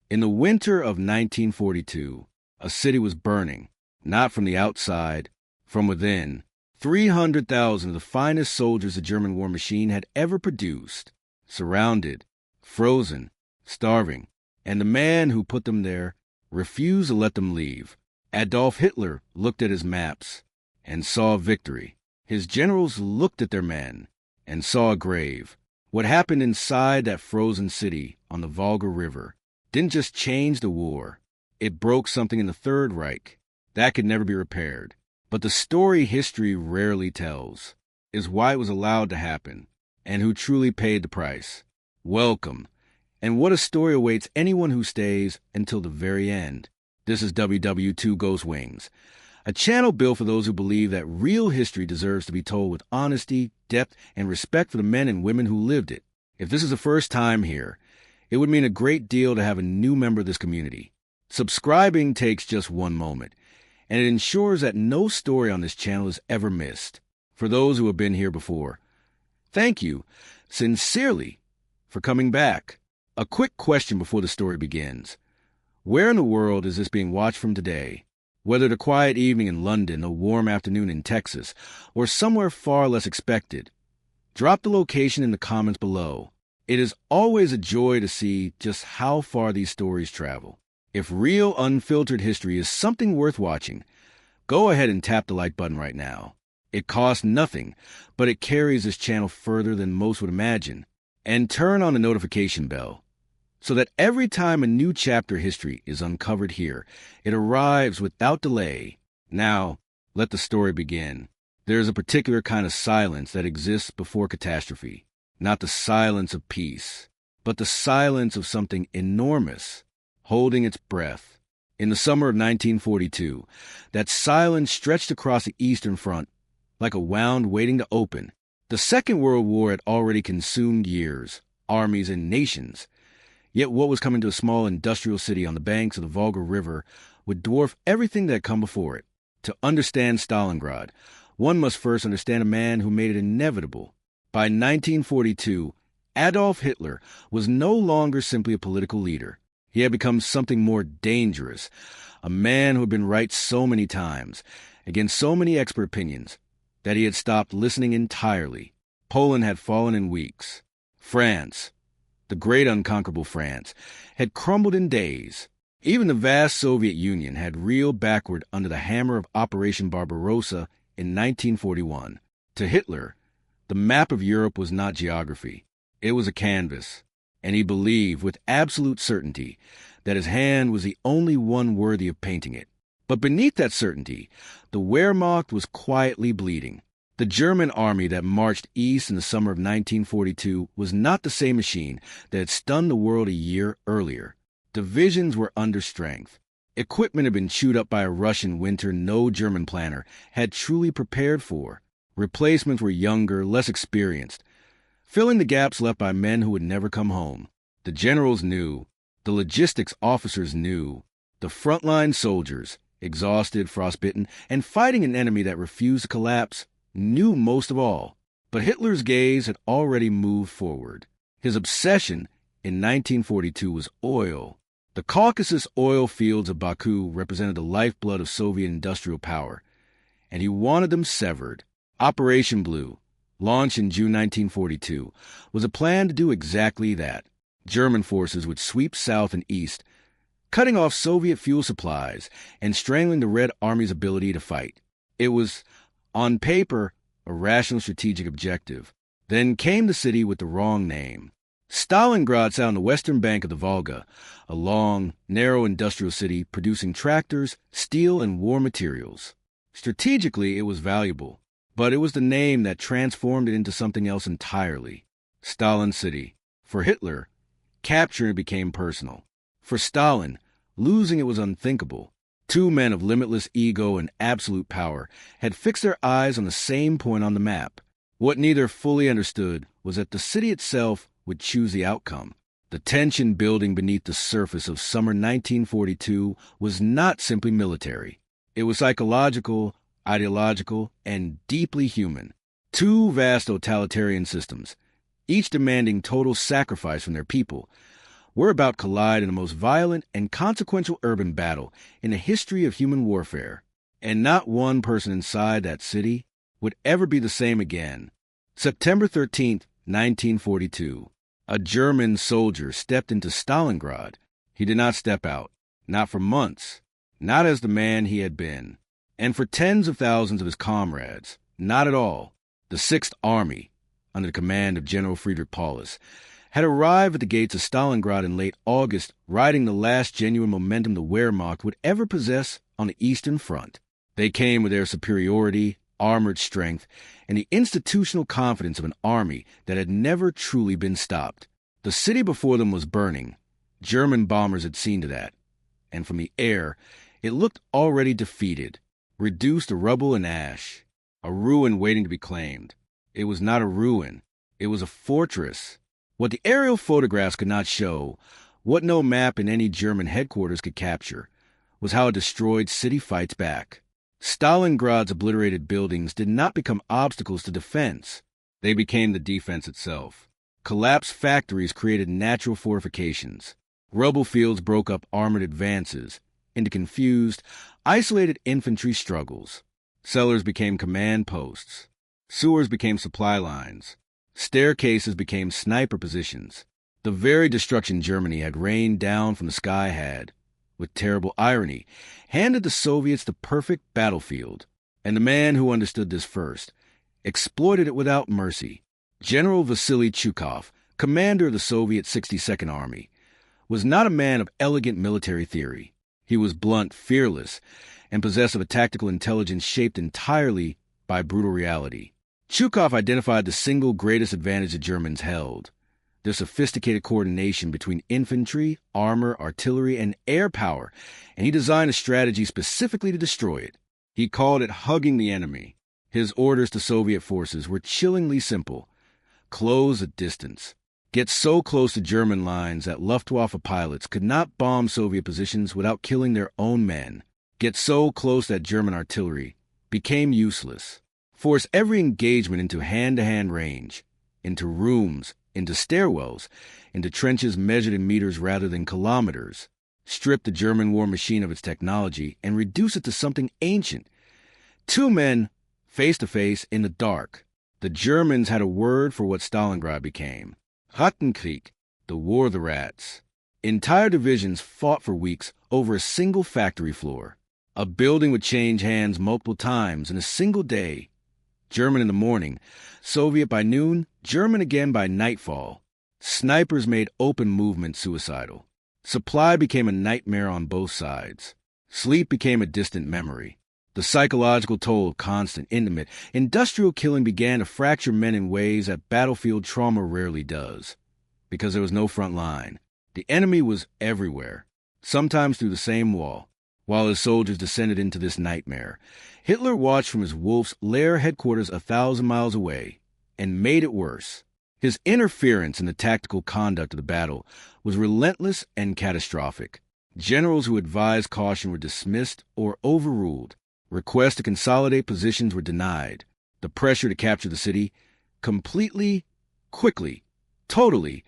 In the winter of 1942, a city was burning, not from the outside, from within. 300,000 of the finest soldiers the German war machine had ever produced, surrounded, frozen, starving, and the man who put them there refused to let them leave. Adolf Hitler looked at his maps and saw victory. His generals looked at their men and saw a grave. What happened inside that frozen city on the Volga River didn't just change the war. It broke something in the Third Reich. That could never be repaired. But the story history rarely tells is why it was allowed to happen and who truly paid the price. Welcome. And what a story awaits anyone who stays until the very end. This is WW2 Ghost Wings, a channel built for those who believe that real history deserves to be told with honesty, depth, and respect for the men and women who lived it. If this is the first time here, it would mean a great deal to have a new member of this community. Subscribing takes just one moment, and it ensures that no story on this channel is ever missed. For those who have been here before, thank you, sincerely, for coming back. A quick question before the story begins. Where in the world is this being watched from today? Whether the quiet evening in London, a warm afternoon in Texas, or somewhere far less expected, drop the location in the comments below. It is always a joy to see just how far these stories travel. If real, unfiltered history is something worth watching, go ahead and tap the like button right now. It costs nothing, but it carries this channel further than most would imagine. And turn on the notification bell, so that every time a new chapter of history is uncovered here, it arrives without delay. Now, let the story begin. There is a particular kind of silence that exists before catastrophe. Not the silence of peace, but the silence of something enormous, holding its breath. In the summer of 1942, that silence stretched across the Eastern Front like a wound waiting to open. The Second World War had already consumed years, armies, and nations. Yet what was coming to a small industrial city on the banks of the Volga River would dwarf everything that had come before it. To understand Stalingrad, one must first understand a man who made it inevitable. By 1942, Adolf Hitler was no longer simply a political leader. He had become something more dangerous, a man who had been right so many times, against so many expert opinions, that he had stopped listening entirely. Poland had fallen in weeks. France, the great unconquerable France, had crumbled in days. Even the vast Soviet Union had reeled backward under the hammer of Operation Barbarossa in 1941. To Hitler, the map of Europe was not geography. It was a canvas, and he believed with absolute certainty that his hand was the only one worthy of painting it. But beneath that certainty, the Wehrmacht was quietly bleeding. The German army that marched east in the summer of 1942 was not the same machine that had stunned the world a year earlier. Divisions were under strength. Equipment had been chewed up by a Russian winter no German planner had truly prepared for. Replacements were younger, less experienced, filling the gaps left by men who would never come home. The generals knew. The logistics officers knew. The frontline soldiers, exhausted, frostbitten, and fighting an enemy that refused to collapse, knew most of all. But Hitler's gaze had already moved forward. His obsession in 1942 was oil. The Caucasus oil fields of Baku represented the lifeblood of Soviet industrial power, and he wanted them severed. Operation Blue, launched in June 1942, was a plan to do exactly that. German forces would sweep south and east, cutting off Soviet fuel supplies and strangling the Red Army's ability to fight. It was, on paper, a rational strategic objective. Then came the city with the wrong name. Stalingrad sat on the western bank of the Volga, a long, narrow industrial city producing tractors, steel, and war materials. Strategically, it was valuable, but it was the name that transformed it into something else entirely. Stalin City. For Hitler, capturing it became personal. For Stalin, losing it was unthinkable. Two men of limitless ego and absolute power had fixed their eyes on the same point on the map. What neither fully understood was that the city itself would choose the outcome. The tension building beneath the surface of summer 1942 was not simply military. It was psychological, ideological, and deeply human. Two vast totalitarian systems, each demanding total sacrifice from their people, were about to collide in the most violent and consequential urban battle in the history of human warfare. And not one person inside that city would ever be the same again. September 13th, 1942. A German soldier stepped into Stalingrad. He did not step out, not for months, not as the man he had been, and for tens of thousands of his comrades, not at all. The Sixth Army, under the command of General Friedrich Paulus, had arrived at the gates of Stalingrad in late August, riding the last genuine momentum the Wehrmacht would ever possess on the Eastern Front. They came with their superiority, armored strength, and the institutional confidence of an army that had never truly been stopped. The city before them was burning. German bombers had seen to that. And from the air, it looked already defeated, reduced to rubble and ash, a ruin waiting to be claimed. It was not a ruin. It was a fortress. What the aerial photographs could not show, what no map in any German headquarters could capture, was how a destroyed city fights back. Stalingrad's obliterated buildings did not become obstacles to defense. They became the defense itself. Collapsed factories created natural fortifications. Rubble fields broke up armored advances into confused, isolated infantry struggles. Cellars became command posts. Sewers became supply lines. Staircases became sniper positions. The very destruction Germany had rained down from the sky had, with terrible irony, handed the Soviets the perfect battlefield. And the man who understood this first exploited it without mercy. General Vasily Chukov, commander of the Soviet 62nd Army, was not a man of elegant military theory. He was blunt, fearless, and possessed of a tactical intelligence shaped entirely by brutal reality. Chukov identified the single greatest advantage the Germans held: their sophisticated coordination between infantry, armor, artillery, and air power, and he designed a strategy specifically to destroy it. He called it hugging the enemy. His orders to Soviet forces were chillingly simple: close the distance. Get so close to German lines that Luftwaffe pilots could not bomb Soviet positions without killing their own men. Get so close that German artillery became useless. Force every engagement into hand-to-hand range, into rooms, into stairwells, into trenches measured in meters rather than kilometers. Strip the German war machine of its technology and reduce it to something ancient. Two men, face to face, in the dark. The Germans had a word for what Stalingrad became: Rattenkrieg, the War of the Rats. Entire divisions fought for weeks over a single factory floor. A building would change hands multiple times in a single day. German in the morning, Soviet by noon, German again by nightfall. Snipers made open movement suicidal. Supply became a nightmare on both sides. Sleep became a distant memory. The psychological toll of constant, intimate, industrial killing began to fracture men in ways that battlefield trauma rarely does. Because there was no front line. The enemy was everywhere, sometimes through the same wall. While his soldiers descended into this nightmare, Hitler watched from his Wolf's lair headquarters 1,000 miles away, and made it worse. His interference in the tactical conduct of the battle was relentless and catastrophic. Generals who advised caution were dismissed or overruled. Requests to consolidate positions were denied. The pressure to capture the city completely, quickly, totally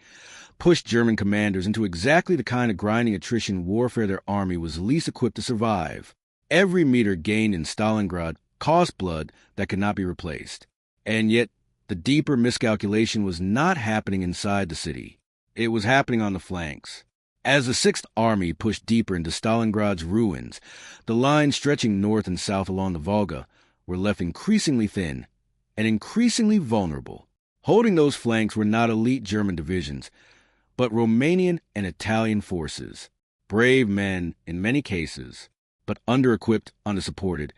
pushed German commanders into exactly the kind of grinding attrition warfare their army was least equipped to survive. Every meter gained in Stalingrad cost blood that could not be replaced. And yet, the deeper miscalculation was not happening inside the city. It was happening on the flanks. As the Sixth Army pushed deeper into Stalingrad's ruins, the lines stretching north and south along the Volga were left increasingly thin and increasingly vulnerable. Holding those flanks were not elite German divisions, but Romanian and Italian forces, brave men in many cases, but under-equipped, under-supported,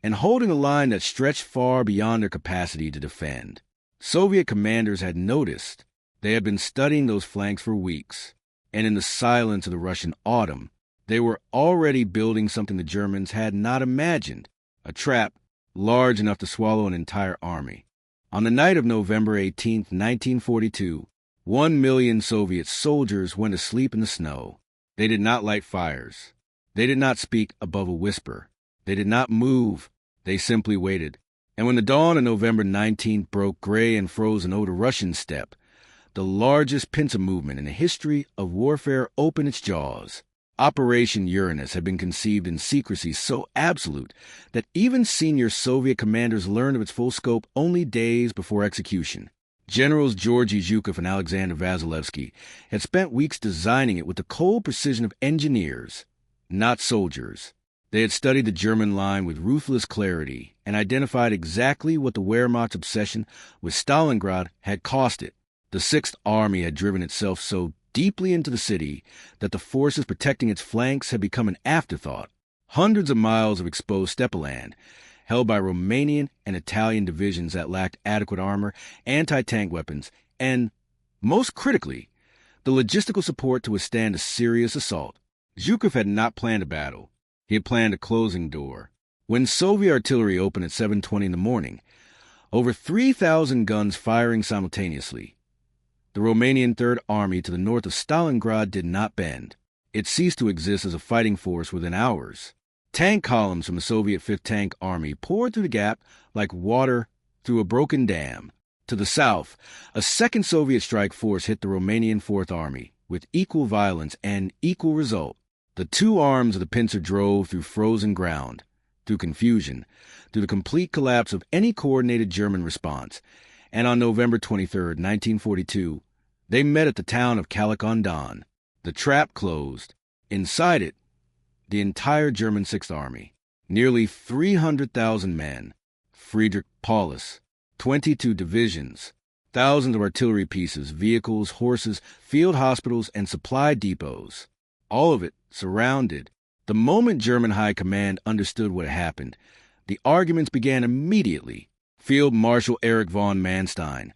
and holding a line that stretched far beyond their capacity to defend. Soviet commanders had noticed. They had been studying those flanks for weeks, and in the silence of the Russian autumn, they were already building something the Germans had not imagined: a trap large enough to swallow an entire army. On the night of November 18, 1942, 1 million Soviet soldiers went to sleep in the snow. They did not light fires. They did not speak above a whisper. They did not move. They simply waited. And when the dawn of November 19th broke gray and frozen over the Russian steppe, the largest pincer movement in the history of warfare opened its jaws. Operation Uranus had been conceived in secrecy so absolute that even senior Soviet commanders learned of its full scope only days before execution. Generals Georgy Zhukov and Alexander Vasilevsky had spent weeks designing it with the cold precision of engineers, not soldiers. They had studied the German line with ruthless clarity and identified exactly what the Wehrmacht's obsession with Stalingrad had cost it. The Sixth Army had driven itself so deeply into the city that the forces protecting its flanks had become an afterthought. Hundreds of miles of exposed steppeland, held by Romanian and Italian divisions that lacked adequate armor, anti-tank weapons, and, most critically, the logistical support to withstand a serious assault. Zhukov had not planned a battle. He had planned a closing door. When Soviet artillery opened at 7:20 in the morning, over 3,000 guns firing simultaneously, the Romanian Third Army to the north of Stalingrad did not bend. It ceased to exist as a fighting force within hours. Tank columns from the Soviet Fifth Tank Army poured through the gap like water through a broken dam. To the south, a second Soviet strike force hit the Romanian Fourth Army with equal violence and equal result. The two arms of the pincer drove through frozen ground, through confusion, through the complete collapse of any coordinated German response, and on November 23, 1942, they met at the town of Kalak-on-Don. The trap closed. Inside it, the entire German Sixth Army, nearly 300,000 men, Friedrich Paulus, 22 divisions, thousands of artillery pieces, vehicles, horses, field hospitals, and supply depots. All of it surrounded. The moment German High Command understood what had happened, the arguments began immediately. Field Marshal Erich von Manstein,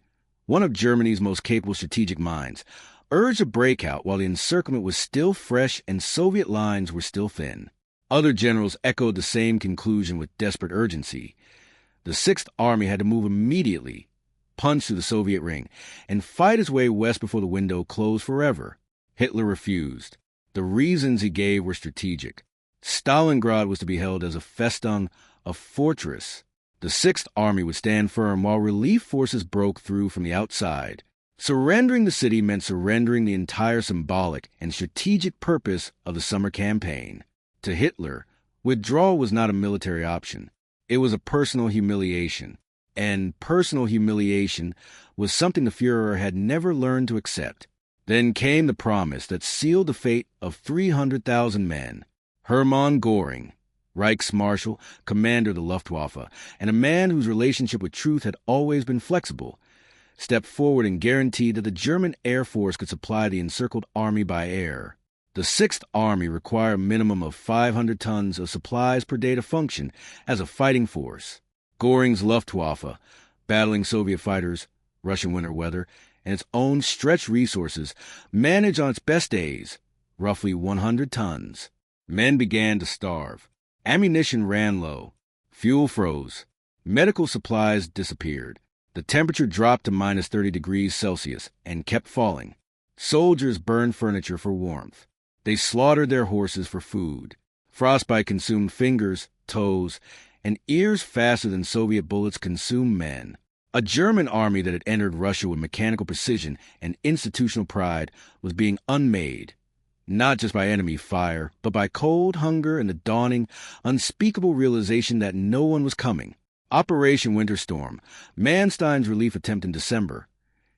one of Germany's most capable strategic minds, urged a breakout while the encirclement was still fresh and Soviet lines were still thin. Other generals echoed the same conclusion with desperate urgency. The Sixth Army had to move immediately, punch through the Soviet ring, and fight its way west before the window closed forever. Hitler refused. The reasons he gave were strategic. Stalingrad was to be held as a festung, a fortress. The Sixth Army would stand firm while relief forces broke through from the outside. Surrendering the city meant surrendering the entire symbolic and strategic purpose of the summer campaign. To Hitler, withdrawal was not a military option. It was a personal humiliation. And personal humiliation was something the Führer had never learned to accept. Then came the promise that sealed the fate of 300,000 men. Hermann Göring, Reichsmarshal, commander of the Luftwaffe, and a man whose relationship with truth had always been flexible, stepped forward and guaranteed that the German Air Force could supply the encircled army by air. The Sixth Army required a minimum of 500 tons of supplies per day to function as a fighting force. Göring's Luftwaffe, battling Soviet fighters, Russian winter weather, and its own stretched resources, managed on its best days roughly 100 tons. Men began to starve. Ammunition ran low. Fuel froze. Medical supplies disappeared. The temperature dropped to minus 30 degrees Celsius and kept falling. Soldiers burned furniture for warmth. They slaughtered their horses for food. Frostbite consumed fingers, toes, and ears faster than Soviet bullets consumed men. A German army that had entered Russia with mechanical precision and institutional pride was being unmade, not just by enemy fire, but by cold hunger and the dawning, unspeakable realization that no one was coming. Operation Winter Storm, Manstein's relief attempt in December,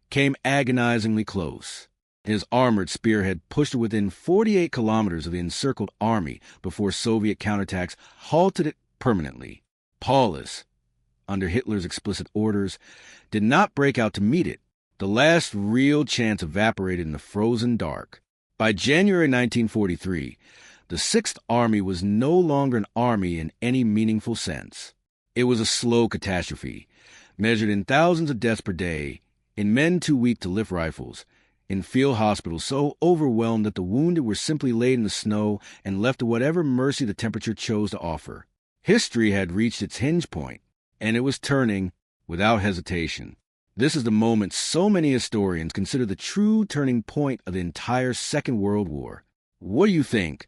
came agonizingly close. His armored spearhead pushed it within 48 kilometers of the encircled army before Soviet counterattacks halted it permanently. Paulus, under Hitler's explicit orders, did not break out to meet it. The last real chance evaporated in the frozen dark. By January 1943, the Sixth Army was no longer an army in any meaningful sense. It was a slow catastrophe, measured in thousands of deaths per day, in men too weak to lift rifles, in field hospitals so overwhelmed that the wounded were simply laid in the snow and left to whatever mercy the temperature chose to offer. History had reached its hinge point, and it was turning without hesitation. This is the moment so many historians consider the true turning point of the entire Second World War. What do you think?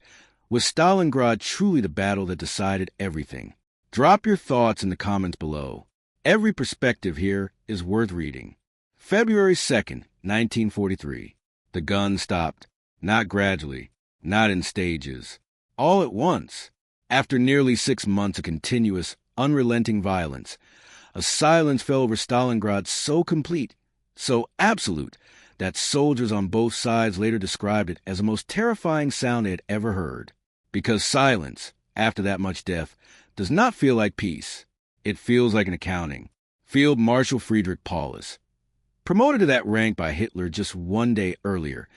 Was Stalingrad truly the battle that decided everything? Drop your thoughts in the comments below. Every perspective here is worth reading. February 2nd, 1943. The gun stopped, not gradually, not in stages, all at once. After nearly 6 months of continuous, unrelenting violence, a silence fell over Stalingrad so complete, so absolute, that soldiers on both sides later described it as the most terrifying sound they had ever heard. Because silence, after that much death, does not feel like peace. It feels like an accounting. Field Marshal Friedrich Paulus, promoted to that rank by Hitler just one day earlier,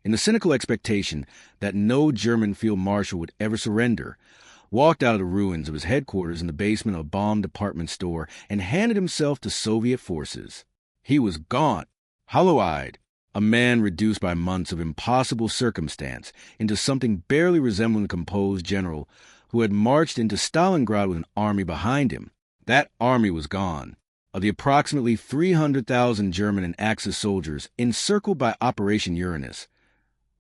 in the cynical expectation that no German field marshal would ever surrender, walked out of the ruins of his headquarters in the basement of a bombed department store and handed himself to Soviet forces. He was gaunt, hollow-eyed, a man reduced by months of impossible circumstance into something barely resembling a composed general who had marched into Stalingrad with an army behind him. That army was gone. Of the approximately 300,000 German and Axis soldiers encircled by Operation Uranus,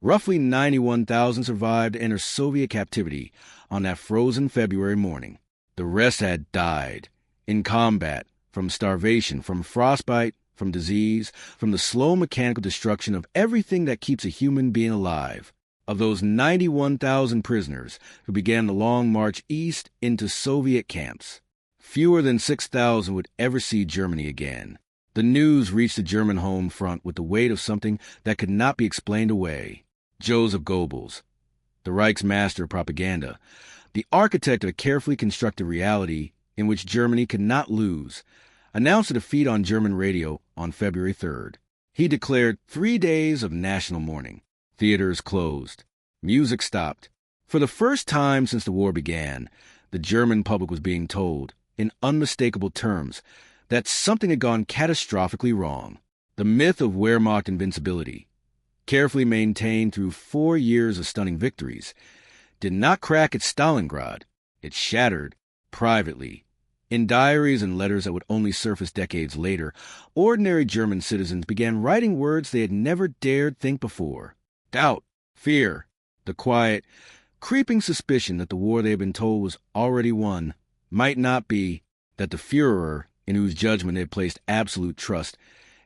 roughly 91,000 survived to enter Soviet captivity on that frozen February morning. The rest had died in combat, from starvation, from frostbite, from disease, from the slow mechanical destruction of everything that keeps a human being alive. Of those 91,000 prisoners who began the long march east into Soviet camps, fewer than 6,000 would ever see Germany again. The news reached the German home front with the weight of something that could not be explained away. Joseph Goebbels, the Reich's master of propaganda, the architect of a carefully constructed reality in which Germany could not lose, announced a defeat on German radio on February 3rd. He declared 3 days of national mourning. Theaters closed. Music stopped. For the first time since the war began, the German public was being told, in unmistakable terms, that something had gone catastrophically wrong. The myth of Wehrmacht invincibility, carefully maintained through 4 years of stunning victories, did not crack at Stalingrad. It shattered, privately. In diaries and letters that would only surface decades later, ordinary German citizens began writing words they had never dared think before. Doubt, fear, the quiet, creeping suspicion that the war they had been told was already won might not be, that the Führer, in whose judgment they had placed absolute trust,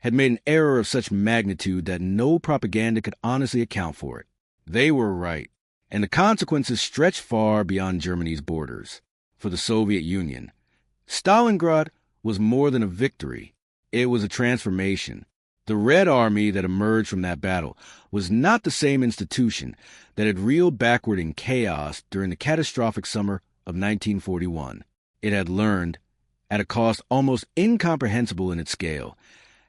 had made an error of such magnitude that no propaganda could honestly account for it. They were right, and the consequences stretched far beyond Germany's borders. For the Soviet Union, Stalingrad was more than a victory. It was a transformation. The Red Army that emerged from that battle was not the same institution that had reeled backward in chaos during the catastrophic summer of 1941. It had learned, at a cost almost incomprehensible in its scale,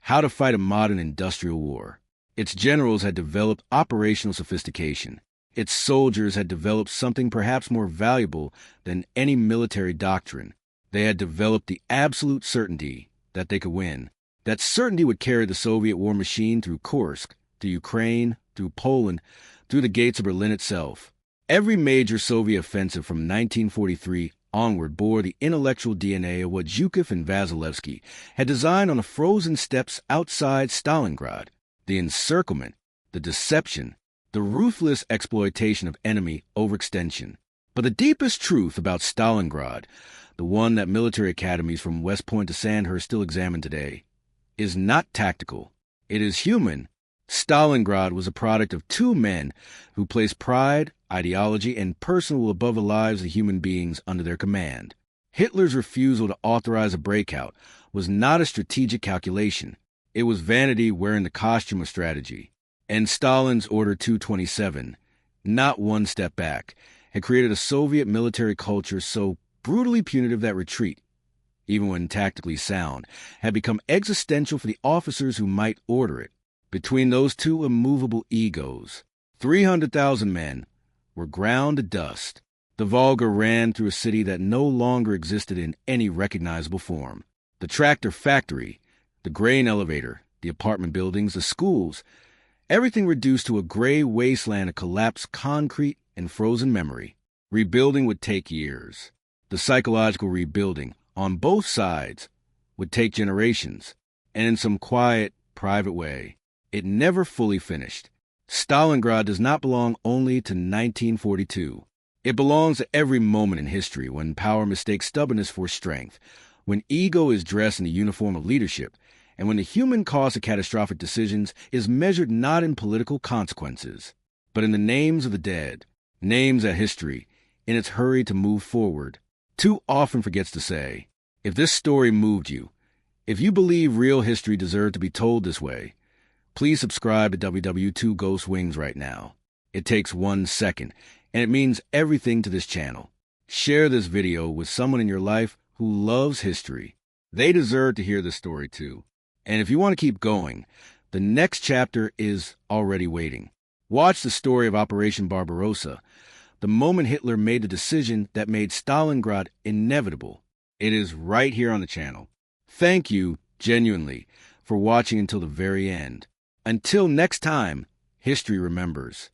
how to fight a modern industrial war. Its generals had developed operational sophistication. Its soldiers had developed something perhaps more valuable than any military doctrine. They had developed the absolute certainty that they could win. That certainty would carry the Soviet war machine through Kursk, through Ukraine, through Poland, through the gates of Berlin itself. Every major Soviet offensive from 1943 onward bore the intellectual DNA of what Zhukov and Vasilevsky had designed on the frozen steppes outside Stalingrad. The encirclement, the deception, the ruthless exploitation of enemy overextension. But the deepest truth about Stalingrad, the one that military academies from West Point to Sandhurst still examine today, is not tactical. It is human. Stalingrad was a product of two men who placed pride, ideology, and personal will above the lives of human beings under their command. Hitler's refusal to authorize a breakout was not a strategic calculation. It was vanity wearing the costume of strategy. And Stalin's Order 227, not one step back, had created a Soviet military culture so brutally punitive that retreat, even when tactically sound, had become existential for the officers who might order it. Between those two immovable egos, 300,000 men were ground to dust. The Volga ran through a city that no longer existed in any recognizable form. The tractor factory, the grain elevator, the apartment buildings, the schools, everything reduced to a gray wasteland of collapsed concrete and frozen memory. Rebuilding would take years. The psychological rebuilding, on both sides, would take generations, and in some quiet, private way. It never fully finished. Stalingrad does not belong only to 1942. It belongs to every moment in history when power mistakes stubbornness for strength, when ego is dressed in the uniform of leadership, And when the human cost of catastrophic decisions is measured not in political consequences, but in the names of the dead, names that history, in its hurry to move forward, too often forgets to say, if this story moved you, if you believe real history deserved to be told this way, please subscribe to WW2 Ghost Wings right now. It takes 1 second, and it means everything to this channel. Share this video with someone in your life who loves history. They deserve to hear this story too. And if you want to keep going, the next chapter is already waiting. Watch the story of Operation Barbarossa, the moment Hitler made the decision that made Stalingrad inevitable. It is right here on the channel. Thank you, genuinely, for watching until the very end. Until next time, history remembers.